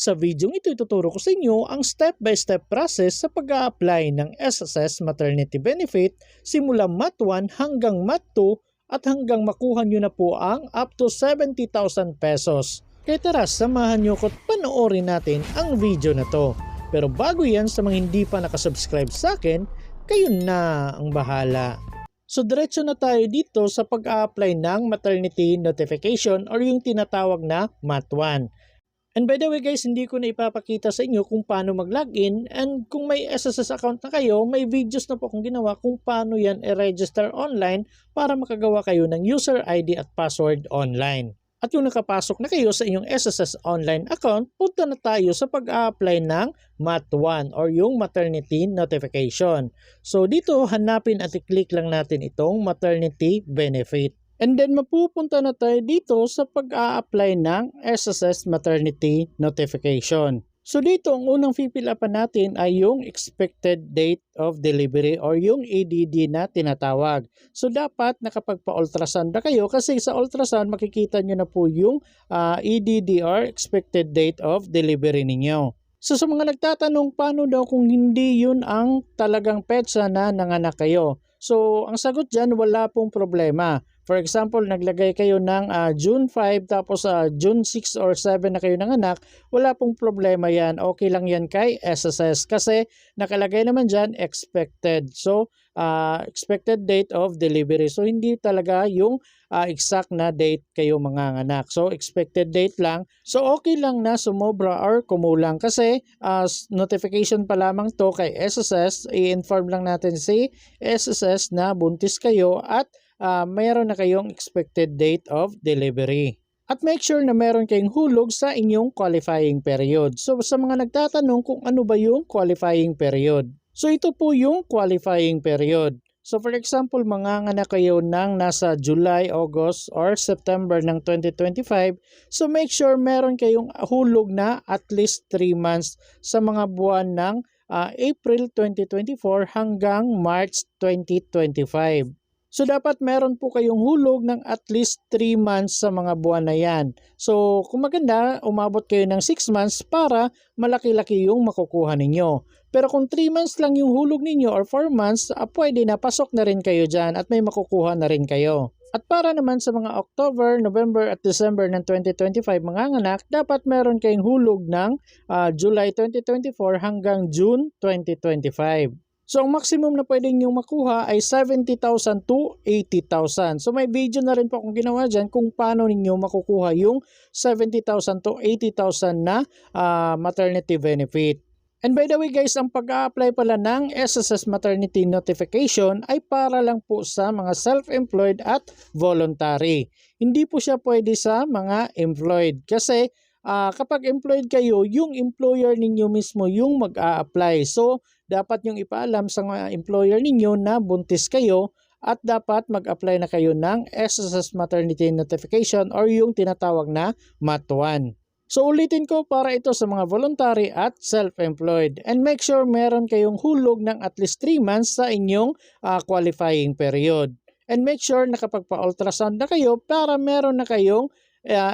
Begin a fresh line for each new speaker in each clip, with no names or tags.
Sa videong ito, ituturo ko sa inyo ang step-by-step process sa pag-a-apply ng SSS Maternity Benefit simula Mat 1 hanggang Mat 2 at hanggang makuha nyo na po ang up to 70,000 pesos. Kaya tara, samahan nyo ko at panoorin natin ang video na to. Pero bago yan, sa mga hindi pa nakasubscribe sa akin, kayo na ang bahala. So diretso na tayo dito sa pag-a-apply ng maternity notification or yung tinatawag na Mat 1. And by the way guys, hindi ko na ipapakita sa inyo kung paano mag-login, and kung may SSS account na kayo, may videos na po akong ginawa kung paano yan i-register online para makagawa kayo ng user ID at password online. At yung nakapasok na kayo sa inyong SSS online account, punta na tayo sa pag-a-apply ng Mat 1 or yung maternity notification. So dito hanapin at i-click lang natin itong maternity benefit. And then mapupunta na tayo dito sa pag-a-apply ng SSS Maternity Notification. So dito ang unang fill upan natin ay yung expected date of delivery or yung EDD na tinatawag. So dapat nakapagpa-ultrasound na kayo kasi sa ultrasound makikita nyo na po yung EDD or expected date of delivery ninyo. So sa mga nagtatanong paano daw kung hindi yun ang talagang petsa na nanganak kayo. So ang sagot dyan, wala pong problema. For example, naglagay kayo ng June 5 tapos June 6 or 7 na kayo nanganak, wala pong problema yan. Okay lang yan kay SSS kasi nakalagay naman dyan expected. So, expected date of delivery. So, hindi talaga yung exact na date kayo manganganak. So, expected date lang. So, okay lang na sumobra or kumulang kasi notification pa lamang to kay SSS. I-inform lang natin si SSS na buntis kayo at mayroon na kayong expected date of delivery. At make sure na meron kayong hulog sa inyong qualifying period. So sa mga nagtatanong kung ano ba yung qualifying period. So ito po yung qualifying period. So for example, manganganak kayo ng nasa July, August, or September ng 2025. So make sure meron kayong hulog na at least 3 months sa mga buwan ng April 2024 hanggang March 2025. So dapat meron po kayong hulog ng at least 3 months sa mga buwan na yan. So kung maganda, umabot kayo ng 6 months para malaki-laki yung makukuha ninyo. Pero kung 3 months lang yung hulog ninyo or 4 months, pwede na, pasok na rin kayo dyan at may makukuha na rin kayo. At para naman sa mga October, November at December ng 2025 mga anak, dapat meron kayong hulog ng July 2024 hanggang June 2025. So, ang maximum na pwede nyo makuha ay 70,000 to 80,000. So, may video na rin po akong ginawa dyan kung paano ninyo makukuha yung 70,000 to 80,000 na maternity benefit. And by the way guys, ang pag-a-apply pala ng SSS Maternity Notification ay para lang po sa mga self-employed at voluntary. Hindi po siya pwede sa mga employed kasi kapag employed kayo, yung employer ninyo mismo yung mag-a-apply. So, dapat yung ipaalam sa mga employer ninyo na buntis kayo at dapat mag-apply na kayo ng SSS Maternity Notification or yung tinatawag na Mat 1. So, ulitin ko para ito sa mga voluntary at self-employed. And make sure meron kayong hulog ng at least 3 months sa inyong qualifying period. And make sure nakapagpa-ultrasound na kayo para meron na kayong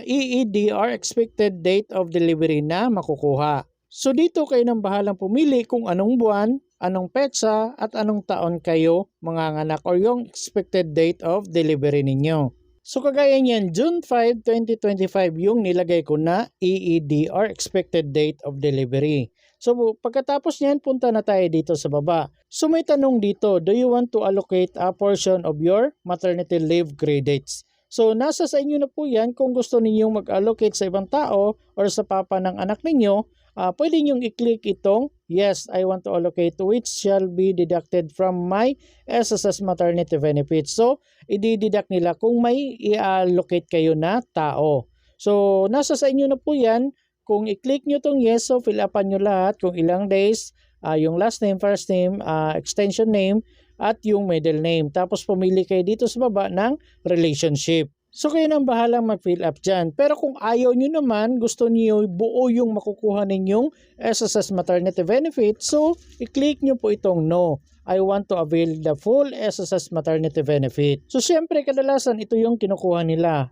EED or expected date of delivery na makukuha. So dito kayo nang bahalang pumili kung anong buwan, anong petsa at anong taon kayo manganganak or yung expected date of delivery ninyo. So kagaya niyan, June 5, 2025 yung nilagay ko na EED or expected date of delivery. So pagkatapos niyan, punta na tayo dito sa baba. So may tanong dito, do you want to allocate a portion of your maternity leave credits? So nasa sa inyo na po yan kung gusto ninyong mag-allocate sa ibang tao or sa papa ng anak ninyo. Pwede nyong i-click itong yes, I want to allocate which shall be deducted from my SSS maternity benefits. So, i-deduct nila kung may i-allocate kayo na tao. So, nasa sa inyo na po yan. Kung i-click nyo itong yes, so fill upan nyo lahat kung ilang days, yung last name, first name, extension name, at yung middle name. Tapos pumili kayo dito sa baba ng relationship. So kayo nang bahalang mag-fill up dyan. Pero kung ayaw nyo naman, gusto niyo buo yung makukuha ninyong SSS maternity benefit, so i-click nyo po itong no. I want to avail the full SSS maternity benefit. So syempre kadalasan ito yung kinukuha nila.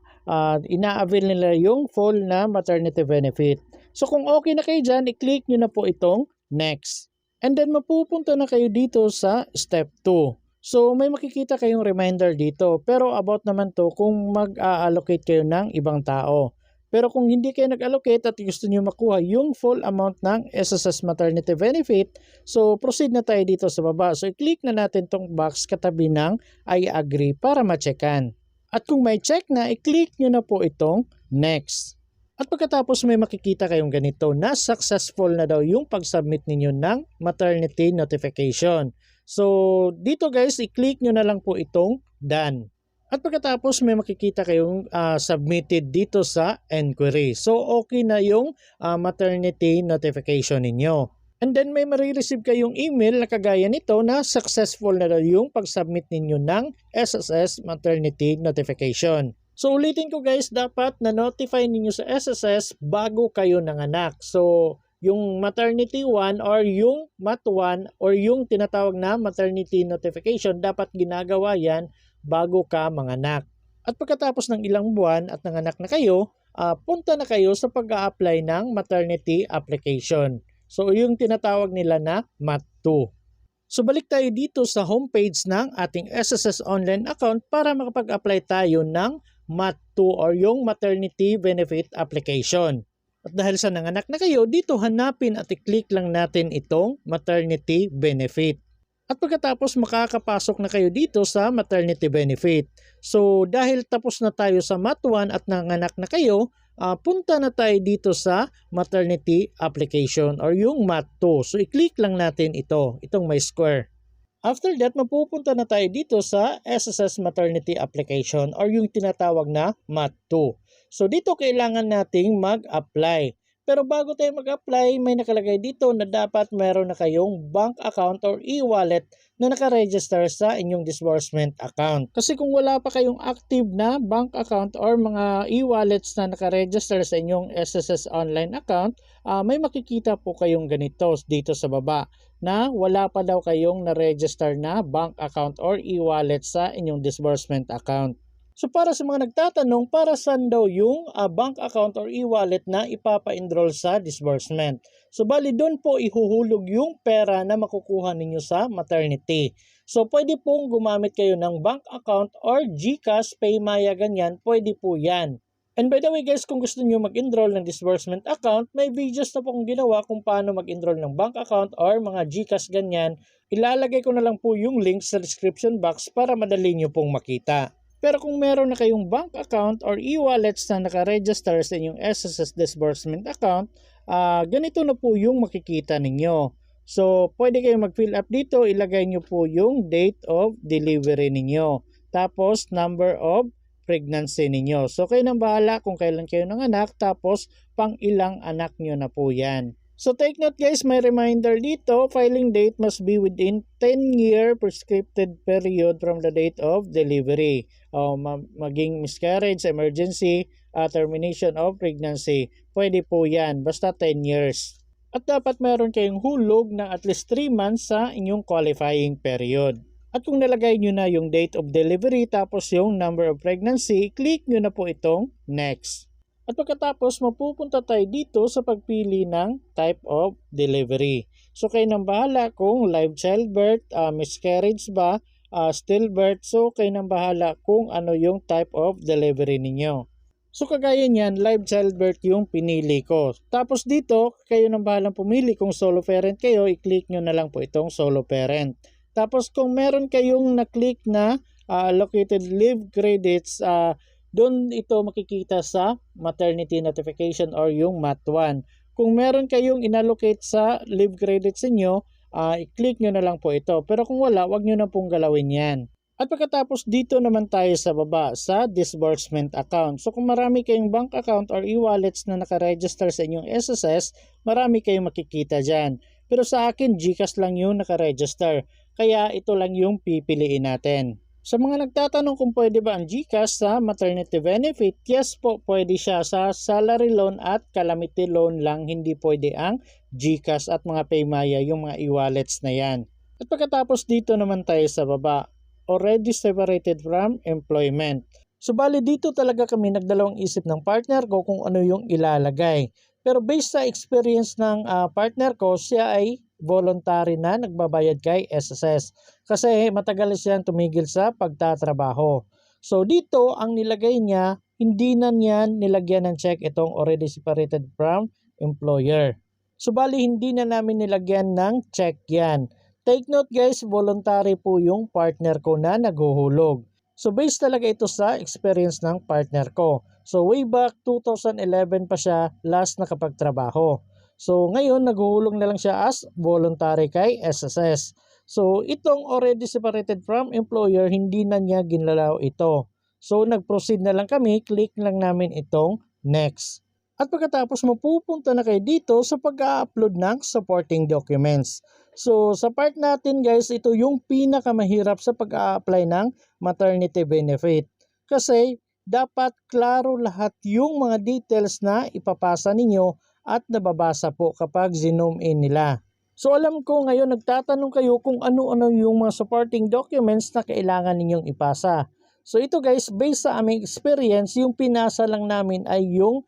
Ina-avail nila yung full na maternity benefit. So kung okay na kayo dyan, i-click nyo na po itong next. And then mapupunta na kayo dito sa step 2. So may makikita kayong reminder dito, pero about naman to kung mag-allocate kayo ng ibang tao. Pero kung hindi kayo nag-allocate at gusto niyo makuha yung full amount ng SSS maternity benefit, so proceed na tayo dito sa baba. So i-click na natin tong box katabi ng I agree para ma-checkan. At kung may check na, i-click nyo na po itong next. At pagkatapos may makikita kayong ganito na successful na daw yung pag-submit ninyo ng maternity notification. So dito guys, i-click nyo na lang po itong done. At pagkatapos may makikita kayong submitted dito sa inquiry. So okay na yung maternity notification ninyo. And then may marireceive kayong email na kagaya nito na successful na daw yung pag-submit ninyo ng SSS maternity notification. So ulitin ko guys, dapat na-notify ninyo sa SSS bago kayo nanganak. So yung maternity 1 or yung MAT1 or yung tinatawag na maternity notification, dapat ginagawa yan bago ka manganak. At pagkatapos ng ilang buwan at nanganak na kayo, punta na kayo sa pag-a-apply ng maternity application. So yung tinatawag nila na MAT2. So balik tayo dito sa homepage ng ating SSS online account para makapag-apply tayo ng MAT2 or yung maternity benefit application. At dahil sa nanganak na kayo, dito hanapin at i-click lang natin itong maternity benefit. At pagkatapos makakapasok na kayo dito sa maternity benefit. So dahil tapos na tayo sa MAT1 at nanganak na kayo, punta na tayo dito sa maternity application or yung MAT2. So i-click lang natin itong may square. After that, mapupunta na tayo dito sa SSS maternity application or yung tinatawag na MAT2. So dito kailangan nating mag-apply. Pero bago tayo mag-apply, may nakalagay dito na dapat meron na kayong bank account or e-wallet na nakaregister sa inyong disbursement account. Kasi kung wala pa kayong active na bank account or mga e-wallets na nakaregister sa inyong SSS online account, may makikita po kayong ganito dito sa baba na wala pa daw kayong na-register na bank account or e-wallet sa inyong disbursement account. So para sa mga nagtatanong, para saan daw yung bank account or e-wallet na ipapa-enroll sa disbursement? So bali doon po ihuhulog yung pera na makukuha ninyo sa maternity. So pwede pong gumamit kayo ng bank account or GCash, Paymaya, ganyan, pwede po yan. And by the way guys, kung gusto niyo mag-enroll ng disbursement account, may videos na po kong ginawa kung paano mag-enroll ng bank account or mga GCash ganyan. Ilalagay ko na lang po yung link sa description box para madali niyo pong makita. Pero kung meron na kayong bank account or e-wallets na nakaregister sa inyong SSS disbursement account, ganito na po yung makikita ninyo. So, pwede kayong mag-fill up dito, ilagay nyo po yung date of delivery ninyo. Tapos, number of pregnancy ninyo. So, kayo nang bahala kung kailan kayo nanganak, tapos pang ilang anak nyo na po yan. So take note guys, may reminder dito, filing date must be within 10-year prescripted period from the date of delivery. Maging miscarriage, emergency, termination of pregnancy. Pwede po yan, basta 10 years. At dapat meron kayong hulog ng at least 3 months sa inyong qualifying period. At kung nalagay nyo na yung date of delivery tapos yung number of pregnancy, click nyo na po itong next. At pagkatapos, mapupunta tayo dito sa pagpili ng type of delivery. So kayo nang bahala kung live childbirth, miscarriage ba, stillbirth. So kayo nang bahala kung ano yung type of delivery ninyo. So kagaya niyan, live childbirth yung pinili ko. Tapos dito, kayo nang bahalang pumili kung solo parent kayo, i-click nyo na lang po itong solo parent. Tapos kung meron kayong na-click na allocated leave credits, doon ito makikita sa maternity notification or yung MAT1. Kung meron kayong inallocate sa leave credits inyo, i-click nyo na lang po ito. Pero kung wala, wag nyo na pong galawin yan. At pagkatapos dito naman tayo sa baba sa disbursement account. So kung marami kayong bank account or e-wallets na nakaregister sa inyong SSS, marami kayong makikita dyan. Pero sa akin, GCash lang yung nakaregister. Kaya ito lang yung pipiliin natin. Sa mga nagtatanong kung pwede ba ang GCash sa maternity benefit, yes po, pwede siya sa salary loan at calamity loan lang, hindi pwede ang GCash at mga Paymaya, yung mga e-wallets na yan. At pagkatapos dito naman tayo sa baba, already separated from employment. So bali dito talaga kami nagdalawang isip ng partner ko kung ano yung ilalagay. Pero based sa experience ng partner ko, siya ay voluntary na nagbabayad kay SSS. Kasi matagal siyang tumigil sa pagtatrabaho. So dito, ang nilagay niya, hindi na niya nilagyan ng check itong already separated from employer. So bali, hindi na namin nilagyan ng check yan. Take note guys, voluntary po yung partner ko na naghuhulog. So based talaga ito sa experience ng partner ko. So way back 2011 pa siya last nakapagtrabaho. So ngayon naghuhulog na lang siya as voluntary kay SSS. So itong already separated from employer, hindi na niya ginalaw ito. So nag-proceed na lang kami, click lang namin itong next. At pagkatapos mapupunta na kayo dito sa pag-upload ng supporting documents. So sa part natin guys, ito yung pinakamahirap sa pag-a-apply ng maternity benefit. Kasi dapat klaro lahat yung mga details na ipapasa ninyo at nababasa po kapag zoom in nila. So alam ko ngayon nagtatanong kayo kung ano-ano yung mga supporting documents na kailangan ninyong ipasa. So ito guys, based sa aming experience, yung pinasa lang namin ay yung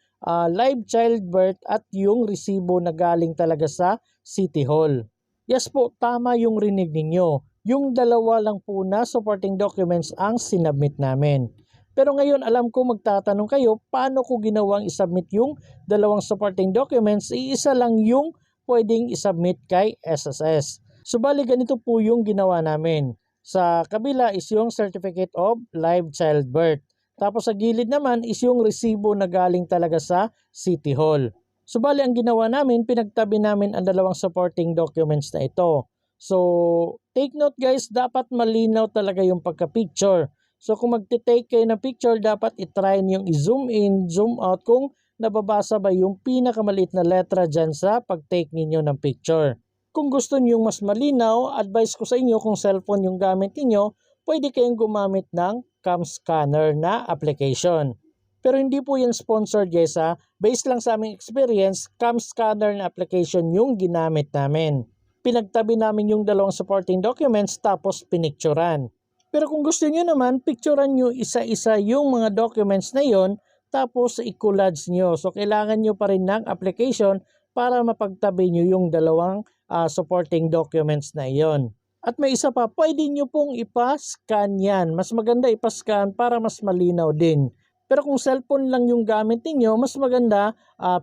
live childbirth at yung resibo na galing talaga sa City Hall. Yes po, tama yung rinig ninyo. Yung dalawa lang po na supporting documents ang sinubmit namin. Pero ngayon alam ko magtatanong kayo, paano ko ginawang isubmit yung dalawang supporting documents? Iisa lang yung pwedeng isubmit kay SSS. So bali ganito po yung ginawa namin. Sa kabila is yung Certificate of Live Childbirth. Tapos sa gilid naman is yung resibo na galing talaga sa City Hall. So bali ang ginawa namin, pinagtabi namin ang dalawang supporting documents na ito. So take note guys, dapat malinaw talaga yung pagka-picture. So kung magte-take kayo ng picture, dapat itry niyong i-zoom in, zoom out kung nababasa ba yung pinakamaliit na letra dyan sa pag-take ninyo ng picture. Kung gusto niyo mas malinaw, advice ko sa inyo kung cellphone yung gamit niyo, pwede kayong gumamit ng cam scanner na application. Pero hindi po yan sponsored guys ha. Based lang sa aming experience, cam scanner na application yung ginamit namin. Pinagtabi namin yung dalawang supporting documents tapos pinicturan. Pero kung gusto niyo naman, picturean nyo isa-isa yung mga documents na yon tapos i-collage nyo. So kailangan nyo pa rin ng application para mapagtabi nyo yung dalawang supporting documents na iyon. At may isa pa, pwede nyo pong ipa-scan yan. Mas maganda ipa-scan para mas malinaw din. Pero kung cellphone lang yung gamit niyo, mas maganda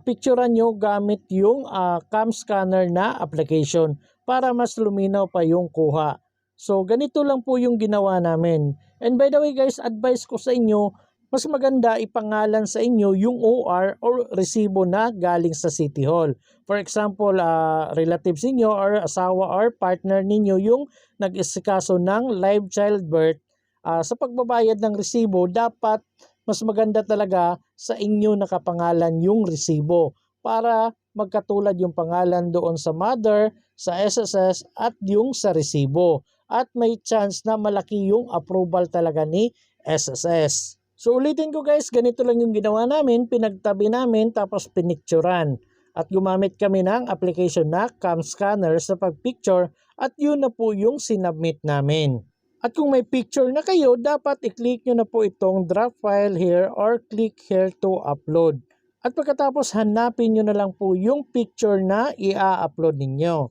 picturean nyo gamit yung cam scanner na application para mas luminaw pa yung kuha. So ganito lang po yung ginawa namin. And by the way guys, advice ko sa inyo, mas maganda ipangalan sa inyo yung OR or resibo na galing sa City Hall. For example, relatives niyo or asawa or partner ninyo yung nag-isikaso ng live childbirth. Sa pagbabayad ng resibo, dapat mas maganda talaga sa inyo nakapangalan yung resibo para magkatulad yung pangalan doon sa mother, sa SSS at yung sa resibo. At may chance na malaki yung approval talaga ni SSS. So ulitin ko guys, ganito lang yung ginawa namin, pinagtabi namin tapos pinicturan. At gumamit kami ng application na cam scanner sa pagpicture at yun na po yung sinubmit namin. At kung may picture na kayo, dapat i-click nyo na po itong drop file here or click here to upload. At pagkatapos hanapin nyo na lang po yung picture na i-upload ninyo.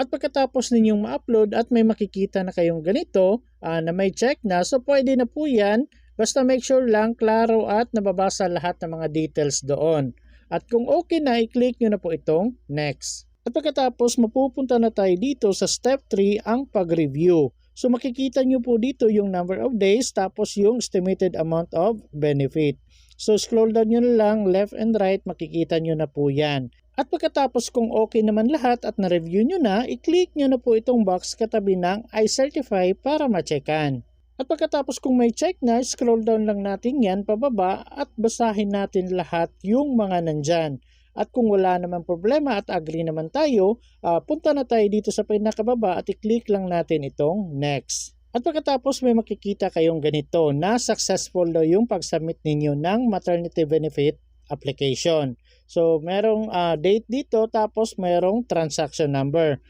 At pagkatapos ninyong ma-upload at may makikita na kayong ganito na may check na, so pwede na po yan. Basta make sure lang klaro at nababasa lahat ng mga details doon. At kung okay na, i-click nyo na po itong next. At pagkatapos mapupunta na tayo dito sa step 3 ang pag-review. So makikita nyo po dito yung number of days tapos yung estimated amount of benefit. So scroll down nyo na lang left and right, makikita nyo na po yan. At pagkatapos kung okay naman lahat at na-review nyo na, i-click nyo na po itong box katabi ng I certify para ma-checkan. At pagkatapos kung may check na, scroll down lang natin yan pababa at basahin natin lahat yung mga nandyan. At kung wala naman problema at agree naman tayo, punta na tayo dito sa pinakababa at i-click lang natin itong next. At pagkatapos may makikita kayong ganito na successful daw yung pag-submit ninyo ng maternity benefit application. So merong date dito tapos merong transaction number.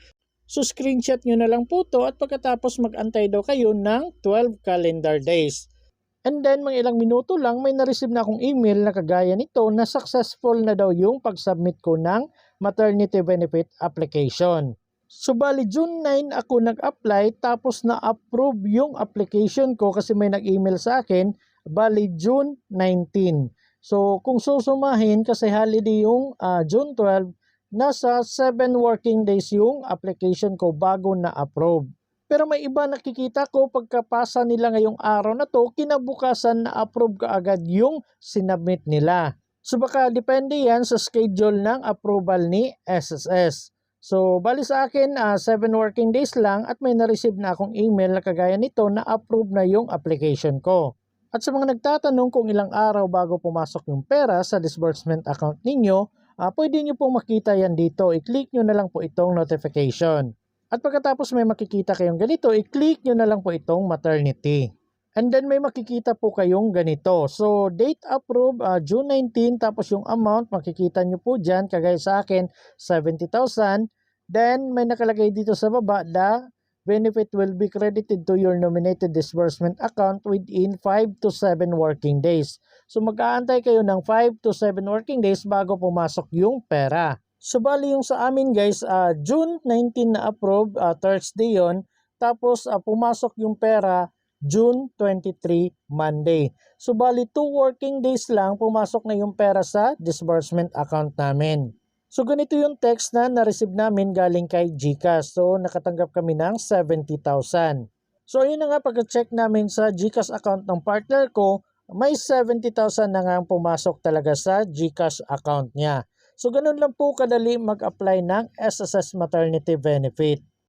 So screenshot nyo na lang po to at pagkatapos mag-antay daw kayo ng 12 calendar days. And then mga ilang minuto lang may na-receive na akong email na kagaya nito na successful na daw yung pag-submit ko ng maternity benefit application. So bali June 9 ako nag-apply tapos na-approve yung application ko kasi may nag-email sa akin bali June 19. So kung susumahin kasi holiday yung June 12, nasa 7 working days yung application ko bago na-approve. Pero may iba nakikita ko pagkapasa nila ngayong araw na to, kinabukasan na approve kaagad yung sinubmit nila. So baka depende yan sa schedule ng approval ni SSS. So bali sa akin 7 working days lang at may na-receive na akong email na kagaya nito na approve na yung application ko. At sa mga nagtatanong kung ilang araw bago pumasok yung pera sa disbursement account ninyo, pwede nyo pong makita yan dito. I-click nyo na lang po itong notification. At pagkatapos may makikita kayong ganito, i-click nyo na lang po itong maternity. And then may makikita po kayong ganito. So date approved June 19, tapos yung amount makikita nyo po dyan, kagaya sa akin 70,000. Then may nakalagay dito sa baba, the benefit will be credited to your nominated disbursement account within 5 to 7 working days. So mag-aantay kayo ng 5 to 7 working days bago pumasok yung pera. So bali yung sa amin guys, June 19 na approve, Thursday yon. Tapos pumasok yung pera June 23, Monday. So bali 2 working days lang pumasok na yung pera sa disbursement account namin. So ganito yung text na na-receive namin galing kay GCash. So nakatanggap kami ng 70,000. So ayun na nga, pag-check namin sa GCash account ng partner ko, may 70,000 na nga pumasok talaga sa GCash account niya. So ganun lang po kadali mag-apply ng SSS maternity benefit.